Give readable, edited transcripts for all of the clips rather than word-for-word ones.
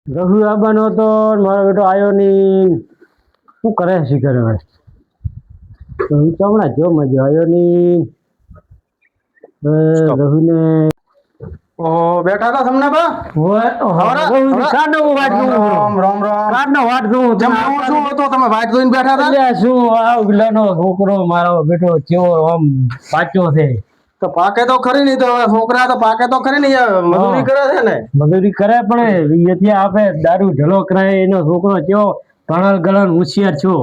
રઘુ આવવાનો હતો ને મારો બેટો આવ્યો નહીં. શું કરે શીખર હવે તો હું તો હમણાં જો મજો આવ્યો નહીં. રઘુને ઓહો બેઠા હતા તમને બા કાઢનો વાટ જોઉં રામ રામ રામ કાઢનો વાટ જોઉં જેમ હું શું હતો તમે વાટ જોઈને બેઠા હતા એટલે શું આ ઉગલાનો છોકરો મારો બેટો કેવો આમ પાછો છે. તો પાકે તો ખરી નહીં તો હવે છોકરા તો પાકે તો ખરી નહીં યાર, મજૂરી કરે છે ને મજૂરી કરે પણ અહીંયાથી આપે દારૂ ઢલો કરાય એનો છોકરો કેવો ભણલ ગણલ હોશિયાર છો.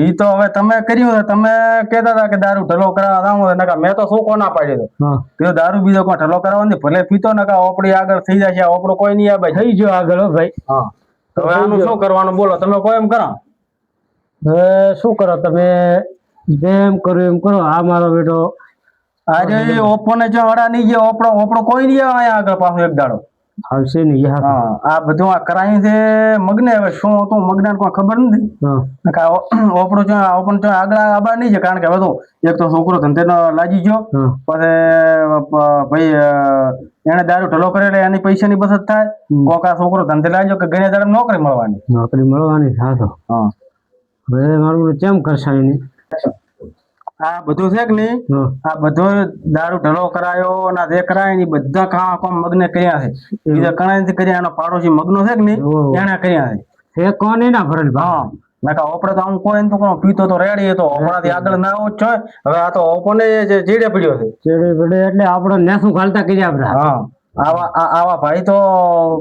ઈ તો હવે તમે કર્યું ને, તમે કહેતા હતા કે દારૂ ઢલો કરાવવા જાઉં નકા મેં તો શોકો ના પાડી દો હા કીધું દારૂ બીજો કોઈ ઢલો કરાવવા નહીં, ભલે પીતો નકા ઓપડી આગળ થઈ જાય છે, ઓપડો કોઈ નહીં આવે થઈ ગયો આગળ હો ભાઈ. હા તો હવે આનું શું કરવાનું બોલો, તમે કોઈ એમ કરો હવે શું કરો તમે જેમ કરો એમ કરો. આ મારો બેટો આજે ઓપો ને જો અડા નહીં ગયા ઓપડો ઓપડો કોઈ નહીં આવે અહીંયા આગળ પાછો એક દાડો. આવશે ને યાર. હા આ બધું આ કરાયું છે મગને, હવે શું હતું મગને કોઈ ખબર નથી. હા ઓપડો જો ઓપન જો આગળ આબાર નહીં છે, કારણ કે હવે તો એક તો છોકરો ધંધેનો લાગી ગયો, પછી ભાઈ એને દારૂ ઢલો કરે એટલે એની પૈસાની બચત થાય. કોક આ છોકરો ધંધે લાગ્યો કે ગણે દાડે નોકરી મળવાની. નોકરી મળવાની સાચો. હા હવે મારું કેમ કરશે એની. આ બધું છે કે નહીં, આ બધો દારૂ ઢલો કરાયો ના જે કરાય ને બધા કામ મગને કર્યા છે. બીજા કણાય નથી કર્યા, એનો પાડોશી મગનો છે કે નહીં એને કર્યા છે. એ કોને ના ભરેલ હા નકા ઓપડે તો હું કોઈ તો કોણ પીતો તો રેડી હતો, હમણાંથી આગળ ના આવો જ છે. હવે આ તો ઓપોને જે ચીડે પડ્યો છે. ચેડે પડે એટલે આપણે નેસું ખાલતા કર્યા આપણે. હા આવા ભાઈ તો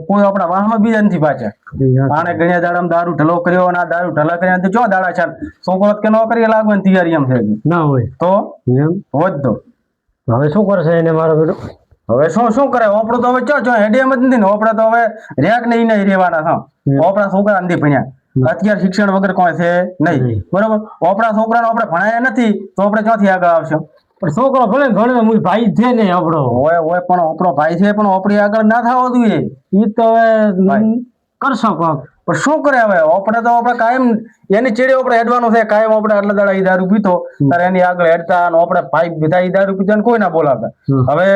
કોઈ આપણા વાહમાં બીજા નથી પાછા. આને ગણ્યા દાડામાં દારૂ ઢલો કર્યો અને આ દારૂ ઢલા કર્યા તો જો દાડા છે છોકરો કે નોકરી લાગવાની તૈયારી એમ છે ના હોય તો એમ વધતો. હવે શું કરશે એને મારો બેટો. હવે શું કરે ઓપડો તો હવે ચો હેડિયમ જ નથી ને, ઓપડા તો હવે રેક ને ઈ રેવાના છે. ઓપડા છોકરા નથી ભણ્યા, અત્યારે શિક્ષણ વગર કોઈ છે નહીં, બરોબર. ઓપડા છોકરાને આપણે ભણાયા નથી તો આપણે ક્યાંથી આગળ આવશે. પણ છોકરો ભલે ઘણો હું ભાઈ છે ને આપણો. હોય પણ આપણો ભાઈ છે પણ આપણી આગળ ના થવો જોઈએ. ઈ તો હવે કરશો કોક. પણ શું કરે હવે આપણે તો આપણે કાયમ એની ચેડે આપણે હેડવાનું છે કાયમ. આપણે આટલા દાડા ઈ દારૂ પીતો ત્યારે એની આગળ હેડતા અને આપણે ભાઈ બધા ઈ દારૂ પીતા કોઈ ના બોલાવતા. હવે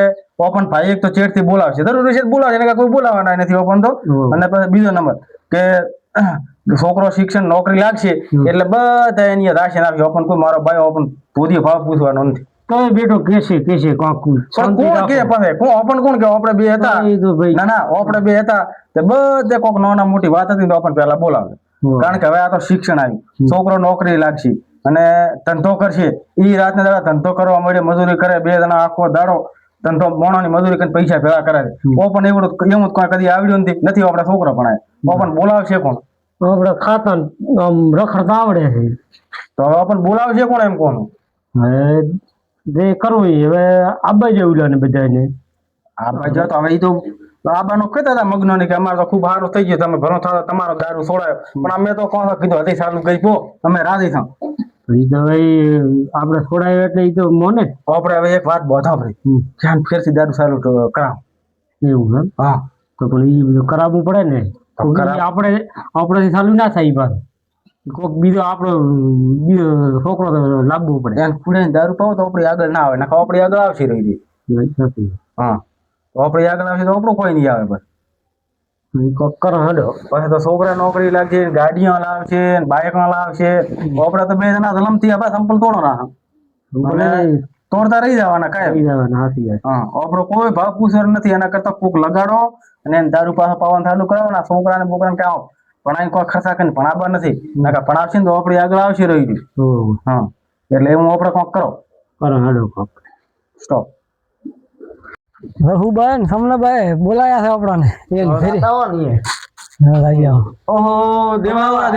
ઓપન ભાઈ એક તો ચેડ થી બોલાવશે, જરૂરી છે બોલાવશે, એને કોઈ બોલાવવાના નથી ઓપન તો. અને પછી બીજો નંબર કે છોકરો શિક્ષણ નોકરી લાગશે એટલે બધા એની રાશન આપશે. ઓપન કોઈ મારો ભાઈ ઓપન ભૂધી ભાવ પૂછવાનો નથી. તો બેટો કેશે કોક પણ કોણ કે પાસે ઓપન કોણ કે આપણે બે હતા. ના ના આપણે બે હતા તે બધે કોક નાના મોટી વાત હતી તો ઓપન પેલા બોલાવે, કારણ કે હવે આ તો શિક્ષણ આવ્યું, છોકરો નોકરી લાગશે અને ધંધો કરશે. ઈ રાતને દાડા ધંધો કરવા મળે, મજૂરી કરે, બે જણા આખો દાડો ધંધો મોણાની મજૂરી કરીને પૈસા ભેગા કરે છે. ઓપન એવું કોઈ કદી આવડ્યું નથી આપણે છોકરો ભણાય. ઓપન બોલાવશે કોણ. આપણે ખાતા રખડતા આવડે છે તો હવે ઓપન બોલાવશે કોણ એમ કોણ. હવે જે કરવું હવે આબા જેવું ને બધાને આબા જો તો હવે ઈ તો આબાનો કહેતા હતા મગનો ને કે અમારે તો ખૂબ સારું થઈ ગયું, તમે ઘણો થયો તમારો દારૂ છોડાયો. પણ અમે તો કોણ કીધું હતી સારું ગઈ પો અમે રાજી થાવ. ઈ તો ભાઈ આપણે છોડાયો એટલે ઈ તો મોને આપણે હવે એક વાત બોધા ભાઈ ધ્યાન ફેરથી દારૂ સારું કરાવ એવું એમ. હા તો પણ ઈ બધું કરાવવું પડે ને. આપણે ચાલુ ના થાય પાછું કોક બીજો આપણો બીજો છોકરો લાવવો પડે. ધ્યાન ખુડે દારૂ પાવો તો આપણી આગળ ના આવે, નકા આપણી આગળ આવશે રહી. હા તો આપણી આગળ આવશે તો આપણું કોઈ નહીં આવે. બસ કોક કરો હડો. પછી તો છોકરા નોકરી લાગશે, ગાડીઓ લાવશે, બાઇક લાવશે. આપડે તો બે જણા જલમથી આપડા સંપલ તોડો ના તોડતા રહી જવાના કાંઈ. હા આપડો કોઈ ભાવ પૂછવાનો નથી. એના કરતા કોક લગાડો અને એને દારૂ પાસે પાવાનું ચાલુ કરાવો ને છોકરાને બોકરાને કે આવો ભણાઈ કોઈ ખર્ચા કરીને ભણાવવા નથી, નકા ભણાવશે ને તો આપડી આગળ આવશે રહી ગયું. હા એટલે એવું આપડે કોક કરો હડો કોક સ્ટોપ. રઘુભાઈ સમલાભાઈ બોલાયા છે આપણાને એક ફેરી. ઓહો દેવા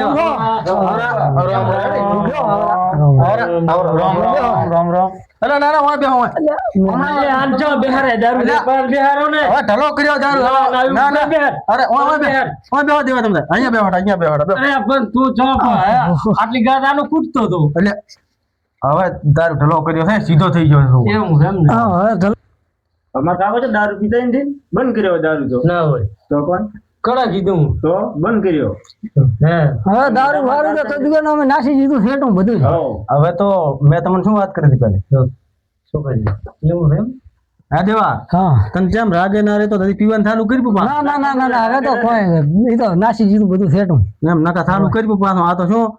રામ રામ. અરે ના ના ઓય બે ઓય આંચો બિહારે દારૂ દે પર બિહારો ને ઓય ઢલો કર્યો દારૂ. ના ના બિહાર. અરે ઓય બે ઓય બે દેવા તમને અહીંયા બે હટા. અરે પણ તું ચોપ આટલી ગાત આનો કૂટતો તો એટલે હવે દારૂ ઢલો કર્યો છે સીધો થઈ ગયો છે એવું એમ ને. હા હવે અમારે કાકો છે દારૂ પીતા નથી, બંધ કર્યો દારૂ તો ના હોય તો પણ કડા કીધું તો બંધ કર્યો. હવે દારૂ વારું તો તદગન અમે નાસી દીધું ફેટું બધું. હવે તો મેં તમને શું વાત કરી હતી પહેલે શું કરી એવું એમ. હા દેવા હા તને જેમ રાગે ના રે તો હજી પીવાનું ચાલુ કર્યું પાછું ના ના ના ના ના હવે તો કોઈ એ તો નાસી જીધું બધું સેટું એમ નકા ચાલુ કર્યું પાછું આ તો શું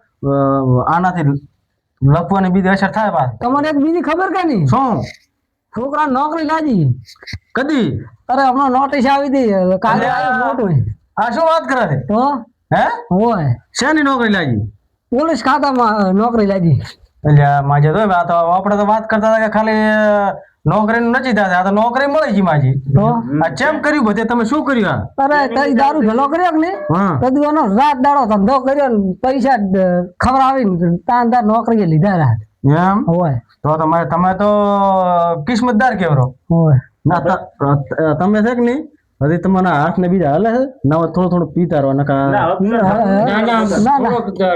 આનાથી લખવાની બીજી અસર થાય પાછું તમને એક બીજી ખબર કે નહીં શું છોકરા નોકરી લાગી કદી અરે હમણાં નોટિસ આવી હતી કાલે આવ્યું મોટું આ શું વાત કરે છે તો હે હોય શેની નોકરી લાગી પોલીસ ખાતામાં નોકરી લાગી એટલે માજે તો આ તો આપણે તો વાત કરતા હતા કે ખાલી નોકરી નથી થતા આ તો નોકરી મળી ગઈ માજી તો આ ચેમ કર્યું બધે તમે શું કર્યું અરે તઈ દારૂ ભેલો કર્યો કે નહીં હા કદી એનો રાત દાડો ધંધો કર્યો ને પૈસા ખવડાવીને તાન તાર નોકરી લીધા રાત એમ હોય તો તમે તો કિસ્મતદાર કેવરો હોય ના તમે છે કે નહીં હજી તમારા હાથ ને બીજા હાલે છે ના થોડું થોડું પીતા રહો નકા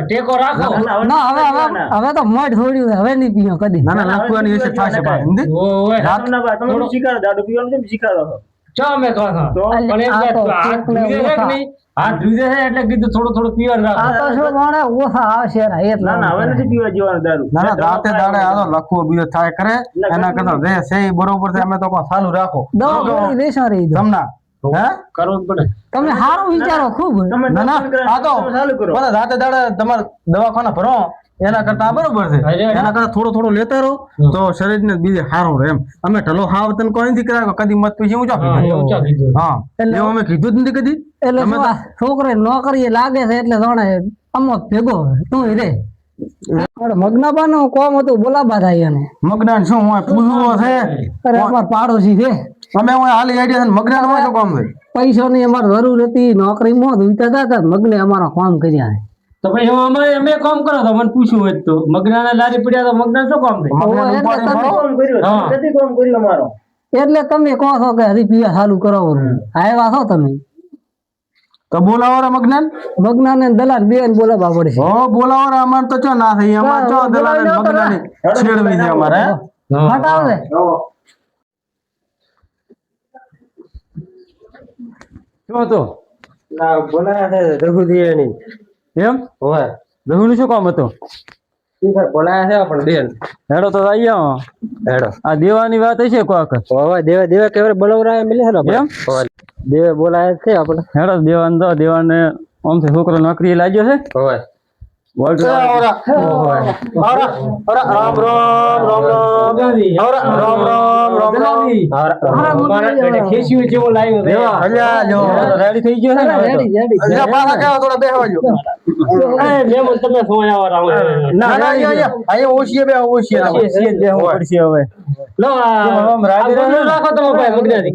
ટેકો રાખો ના હવે હવે હવે તો મોઢ છોડ્યું હવે નહીં પીયો કદી ના ના લખવાની વિશે થશે પાછું સમજી? તમે શીખાડો દારૂ પીવાનું કેમ શીખાડો છો? ચા મેં કહો પણ એમ કે હાથ ધોઈ દે કે નહીં હાથ ધોઈ દે એટલે કીધું થોડું થોડું પીવાનું રાખો આ તો શું માણે ઓછા આવશે ને એટલે ના ના હવે નથી પીવા જેવાનું દારૂ. ના ના દાંતે દાડે હાલો લખવો બીજો થાય કરે એના કરતા જે છે એ બરોબર છે અમે તો કોઈ ચાલુ રાખો દવા ગોળી લેશો રહી દો સમના હે કરવું જ પડે. તમે સારું વિચારો ખૂબ તમે ના ના આ તો તમે ચાલુ કરો. બધા રાતે દાડે તમારે દવાખાના ભરો એના કરતા આ બરોબર છે એના કરતા થોડું થોડું લેતા રહો તો શરીરને બીજે સારું રહે એમ અમે ઢલો હાવ તને કોઈ નથી કરાવ્યો કદી મત પીછી ઊંચા કીધું હા એવું અમે કીધું જ નથી કદી એટલે શું આ છોકરો નોકરી લાગે છે એટલે જાણે અમો ભેગો તું રે મગનાબાનો કોમ હતું બોલાબા થાય એને મગનાન શું હોય પૂછવો છે અરે અમાર પાડોશી છે અમે હું હાલી આઈડિયા છે મગનાન માં શું કામ છે પૈસા ની અમારે જરૂર હતી નોકરી માં ધૂતા હતા મગને અમારા કામ કર્યા તો પછી અમે કામ કરો તો મને પૂછ્યું હોય તો મગના લારી પડ્યા તો મગના શું કામ થાય મગનાન ઉપાડી તમે ભરો. કોમ કર્યું? હા. નથી કોમ કર્યું અમારો. એટલે તમે કહો છો કે હરી પીવા ચાલુ કરો આવ્યા છો તમે તો બોલાવો રે મગનાન મગના ને દલાલ બે ને બોલાવવા પડશે હો બોલાવો રે અમાર તો ચો ના થઈ અમાર ચો દલાલ ને મગનાની છેડવી છે અમારે હે? હટાવ દે શું હતો ના બોલાયા છે રઘુદીયાની. એમ હોય દહુનું શું કામ હતું બોલાયા છે પણ બેન હેડો તો આવી આવો હેડો આ દેવાની વાત હશે કોક હવે દેવા દેવા કેવરે બોલાવરા મિલે છે ને એમ દેવે બોલાયા છે આપણે. હેડો દેવાન દો દેવાને આમથી છોકરો નોકરી લાગ્યો છે હોય બોલ રામ રામ ખેસ્યું જેવો લાવ્યો છે. અલ્યા જો રેડી થઈ ગયો છે ને હવે તો? રેડી રેડી અલ્યા પાછા કેવા થોડા બેહવા જો એ મેમન તમે સોયા વાળા ના ના અહીંયા ઓછીએ બે ઓછીએ સીએ દેવું પડશે હવે લો આમ રાજી રાજી રાખો તમે ભાઈ મગનાથી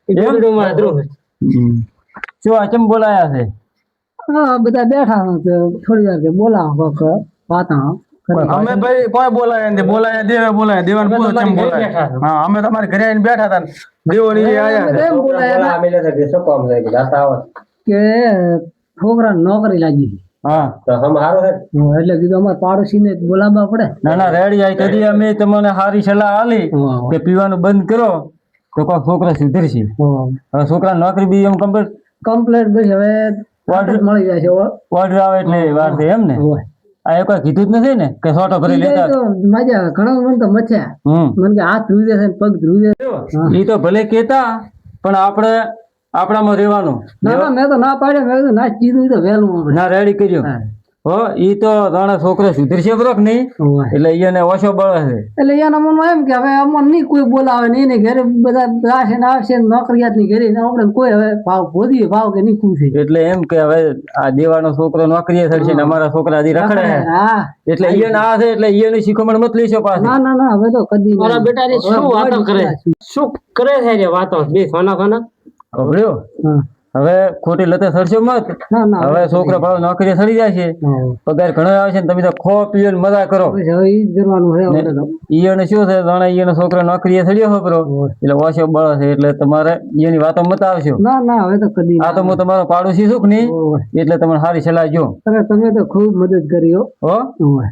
એમ ધ્રુવ શું આ કેમ બોલાયા છે હા બધા બેઠા છે થોડી વાર કે બોલાવો કોક વાતા અમે ભાઈ કોઈ બોલાય નથી બોલાય દેવે બોલાય દેવાન પૂછો કેમ બોલાય હા અમે તમારે ઘરે આવીને બેઠા હતા ને દેવો ની આયા છે. એમ બોલાયા હતા કે છોકરા નોકરી લાગી હા એટલે કીધું અમારે પાડોશી ને બોલાવવા પડે ના ના રેડી આઈ કદી અમે તમને સારી સલાહ આલી કે પીવાનું બંધ કરો તો કોઈ છોકરા સુધરશે હવે છોકરા નોકરી બી એમ કમ્પ્લેટ ભાઈ હવે ઓર્ડર મળી જાય છે ઓર્ડર આવે એટલે વાર છે એમ ને આ કોઈ કીધું જ નથી ને કે સોટો કરી લેતા તો મજા ઘણા મને તો મચ્યા મને કે હાથ ધ્રુવી દે છે ને પગ ધ્રુવી દે એ તો ભલે કેતા પણ આપણે આપણામાં રહેવાનું ના ના મેં તો ના પાડ્યા મેં કીધું ના કીધું તો વહેલું આપણે ના રેડી કર્યું હો ઈ તો જાણે છોકરો સુધરશે બરોબર નહીં એટલે એને ઓછો બળે છે એટલે એના મનમાં એમ કે હવે અમને નહીં કોઈ બોલાવે નહીં ને ઘરે બધા આવશે ને આવશે ને નોકરિયાત ની ઘરે આપણે કોઈ હવે ભાવ ગોદીએ ભાવ કે નહીં પૂછે એટલે એમ કે હવે આ દેવાનો છોકરો નોકરીએ થશે ને અમારા છોકરા હજી રખડે છે હા એટલે ઈયન આ છે એટલે ઈયની શીખમણ મત લેશો પાછી ના ના ના હવે તો કદી મારા બેટાની શું વાતો કરે શું કરે છે રે વાતો બે સોના સોના ખબર્યો હવે ખોટી લતે સડશો મત ના ના હવે છોકરો ભાવ નોકરી સડી જાય છે પગાર ઘણો આવે છે ને તમે તો ખો પીઓ ને મજા કરો હવે ઈ જ કરવાનું છે હવે તો ઈયોને શું છે જાણે ઈયોનો છોકરો નોકરીએ સડ્યો ખબરો એટલે ઓછો બળ છે એટલે તમારે ઈયોની વાતો મત આવશો ના ના હવે તો કદી આ તો હું તમારો પાડોશી છું નહીં એટલે તમને સારી સલાહ જો અરે તમે તો ખૂબ મદદ કરી હો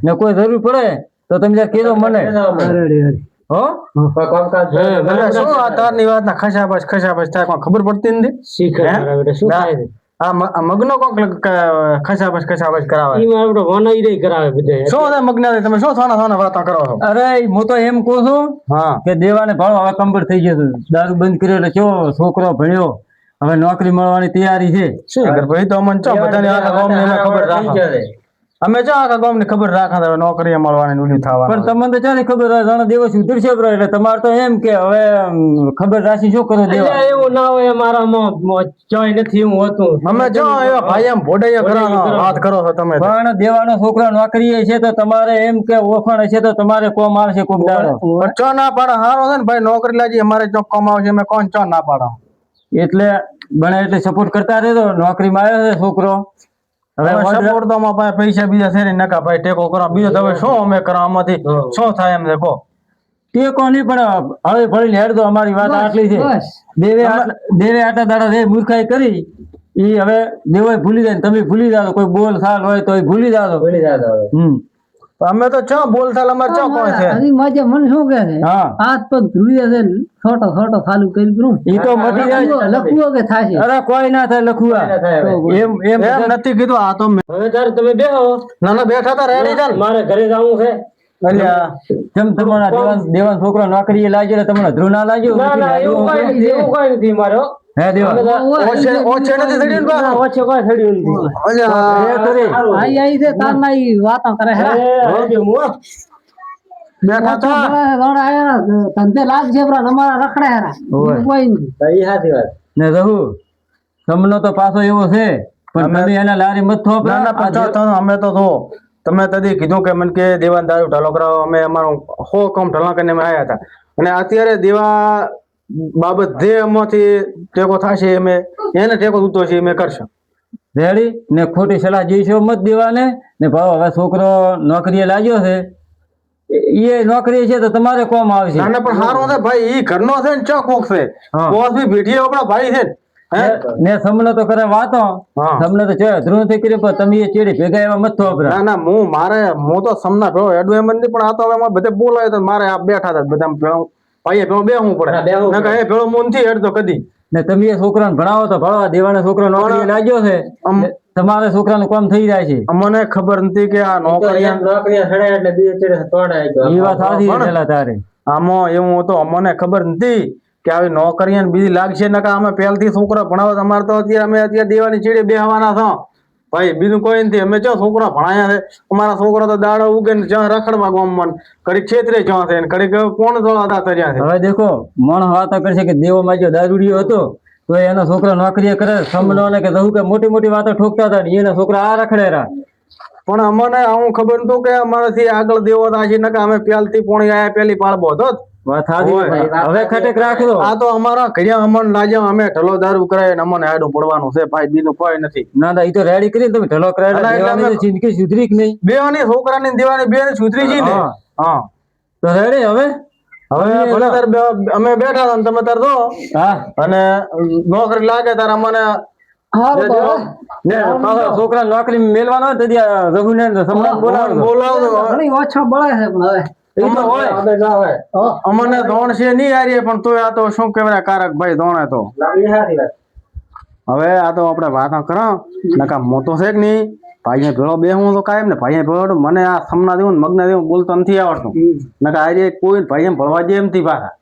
ને કોઈ જરૂર પડે તો તમે જરા કહેજો મને અરે હો શું આ તારની વાત ના ખસાબસ થાય કોઈ ખબર પડતી નથી શીખે શું થાય છે આ મગનો કોક ખસાબસ કરાવે ઈ માં આપણો વનાઈ રહી કરાવે બધા શું હતા મગના તમે શું સોના વાતો કરો છો? અરે હું તો એમ કહું છું હા કે દેવાને ભાડો હવે કમ્પ્લીટ થઈ ગયો છે. દારૂ બંધ કર્યો એટલે ચો છોકરો ભણ્યો, હવે નોકરી મળવાની તૈયારી છે. શું કર ભાઈ તો અમને ચો બધાને આખા ગામને એને ખબર રાખો. અમે ચો આખા ગામને ખબર રાખા હવે નોકરી મળવાની ઉલી થવા. પણ તમને તો ચાલે ખબર હોય જાણે દેવો સુધરશે બ્રો, એટલે તમારે તો એમ કે હવે ખબર રાખી શું કરો દેવા. એવું ના હોય મારામાં ચોય નથી એવું હોતું. અમે જો એવા ભાઈ એમ ભોડાઈયા કરવાનો વાત કરો છો તમે તો. પણ દેવાનો છોકરો નોકરી છે તો તમારે એમ કે ઓળખાણ છે તો તમારે કોમ આવશે કોક દાડો. પણ ચો ના પાડે હારો છે ને ભાઈ નોકરી લાગી અમારે ચો કમાવશે અમે કોણ ચો ના પાડો. એટલે બને એટલે સપોર્ટ કરતા રહેજો. નોકરીમાં આવ્યો છે છોકરો, હવે સપોર્ટ તો અમારા પાસે પૈસા બીજા છે ને નકા ભાઈ ટેકો કરો બીજો તો હવે શું અમે કરો આમાંથી શું થાય એમ દેખો. ટેકો નહીં પણ હવે ભણીને હેડ દો. અમારી વાત આટલી છે. દેવે આટલા દાડા જે મૂર્ખાઈ કરી ઈ હવે દેવો ભૂલી જાય ને તમે ભૂલી જાઓ. કોઈ બોલ સાલ હોય તો ભૂલી જાઓ. અમે તો ચો બોલચાલ અમારે ચો કોઈ છે હજી મજા મને શું કે છે હા હાથ પગ ધ્રુવી છે છોટો છોટો ખાલી કરી કરું ઈ તો મટી જાય. લખવો કે થાય અરે કોઈ ના થાય લખુઆ. એમ એમ નથી કીધું આ તો હવે તારે તમે બેહો, ના ના બેઠા તા રેડી ચાલ મારે ઘરે જવું છે. જેમ તમારા દેવાન છોકરો નોકરી લાગ્યો એટલે તમને ધ્રુવ ના લાગ્યું? ના ના એવું કઈ નથી મારે હો. હે દેવાન ઓછે નથી થડી ને બા ઓછે કોઈ થડ્યું નથી. આઈ આઈ છે તાર ના ઈ વાતો કરે હે બેઠા તા ધંધે લાગ છે પણ અમારા રખડે હેરા કોઈ નથી. ને રહુ તમને તો પાછો એવો છે પણ તમે એના લારી મત થોપ. ના ના પણ અમે તો જો તમે તદી કીધું કે મને કે દેવાન દારૂ ઢાલો કરાવો અમે અમારું હો કામ ઢાલા કરીને અમે આવ્યા હતા અને અત્યારે દેવા બાબત જે એમાંથી ટેકો થશે અમે એને ટેકો ઉતો છે અમે કરશું રેડી ને ખોટી સલાહ જઈશો મત દેવાને ને ભાવ હવે છોકરો નોકરીએ લાગ્યો છે એ નોકરી છે તો તમારે કોમ આવશે. ના ના પણ સારું છે ભાઈ ઈ ઘરનો છે ને ચો કોક છે બોસ બી ભેઠી આપણા ભાઈ છે ને તમને તો કરે વાતો તમને તો ધ્રુવ થઈ કરી પણ તમે એ ચેડી ભેગા એવા મત થોપરા. ના ના હું તો સમના ભેળો એડું એમ નથી પણ આ તો હવે બધે બોલાય તો મારે આ બેઠા હતા બધા ભાઈ ભેળો બેહવું પડે નકર એ ભેળો હું નથી હેડતો કદી. ને તમે એ છોકરાને ભણાવો તો ભણવા દેવાના છોકરો નોકરી લાગ્યો છે તમારે છોકરાનું કામ થઈ જાય છે. અમને ખબર નથી કે આ નોકરી એ વાત સાચી છે પેલા તારે. આમાં એવું હતું અમને ખબર નથી કે આવી નોકરી બીજી લાગશે ને અમે પહેલથી છોકરા ભણાવો અમારે તો અત્યારે દેવાની ચીડે બેહવાના છો ભાઈ બીજું કોઈ નથી. અમે જો છોકરા ભણાયા છે અમારા છોકરા તો દાડો ઉગે ને જ્યાં રખડવા ગામમાં કડીક છેતરે જ્યાં છે કડીક કોણ દોડા તર્યા છે. હવે દેખો માણસ વાતો કરશે કે દેવો માં જો દારૂડિયો હતો તો એનો છોકરો નોકરી કરે સમનો ને કે રહું કે મોટી મોટી વાતો ઠોકતા હતા ને એના છોકરા આ રખડેરા. પણ અમને આવું ખબર નતું કે અમારાથી આગળ દેવો થાય ને અમે પહેલથી પોણી આયા પેલી પાળબો હતો વાત સાચી. હવે ખટેક રાખજો. આ તો અમારા ઘડિયા અમન લાગ્યા અમે ઢલો દારૂ કરાય ને અમને આડું પડવાનું છે ભાઈ બીજું કોઈ નથી. ના ના એ તો રેડી કરી તમે ઢલો કરાય જિંદગી સુધરી કે નહીં? બેવાની છોકરાની દેવાની બે સુધરી છે ને. હા તો રેડી હવે ભલે તાર અમે બેઠા હતા તમે તાર દો અને નોકરી લાગે તાર અમને છોકરા નોકરી મેળવાનો રઘુને બોલાવો ઓછો બળે છે પણ હવે અમને ધોણ છે નહીં હારીએ પણ તોય આ તો શું કેવાય કારક ભાઈ ધોણે તો હવે આ તો આપણે વાતો કરો નકા મોટો છે કે નહીં ભાઈ ભેળો બે હું તો કાયમ ને ભાઈ ભેળો મને આ સમના દેવું ને મગના દેવું બોલતો નથી આવડતું નકા આજે કોઈ ભાઈ એમ ભળવા જાય એમથી પાછા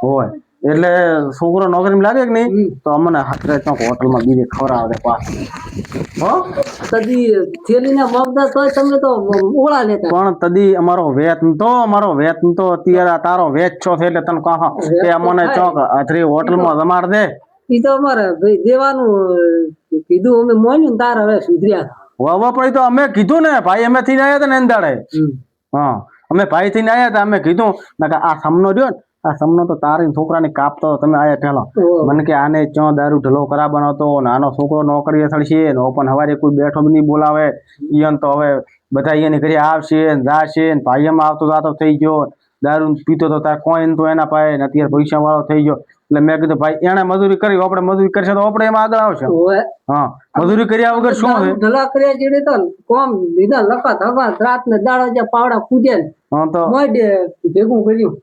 હોય એટલે છોકરો નોકરી લાગે કે નહીં તો અમને હાથરે ચોક હોટલમાં બીજે ખવડાવે પણ તદી અમારો વેત તો અત્યારે તારો વેચ છો છે એટલે તને કહો કે અમને ચોક હાથરી હોટલમાં જમાડ દે. ઈ તો અમારે ભાઈ દેવાનું કીધું અમે મોન્યું તાર હવે સુધર્યા વાવા પડી તો અમે કીધું ને ભાઈ અમે થી આવ્યા હતા ને દાડે અમે ભાઈ થી આવ્યા હતા અમે કીધું આ સમનો રહ્યો ને આ સમનો તો તારી છોકરાને કાપતો તમે આયા પેલા મને કે આને ચો દારૂ ઢલો કરાવવાનો હતો ને આનો છોકરો નોકરી થશે ને પણ હવારે કોઈ બેઠો નહીં બોલાવે ઈયન તો હવે બધા એની ઘરે આવશે ને જાશે ને ભાઈ એમાં આવતો જાતો થઈ ગયો દારૂ પીતો તો તાર કોઈ તો એના પાસે ને અત્યારે પૈસા વાળો થઈ ગયો એટલે મેં કીધું ભાઈ એને મજૂરી કરી આપણે મજૂરી કરશે તો આપણે એમાં આગળ આવશે. મજૂરી કર્યા વગર શું છે ઢલા કર્યા જેડે તો કોમ લીધા લખા ધગા રાત ને દાડા જે પાવડા કૂદે તો ભેગું કર્યું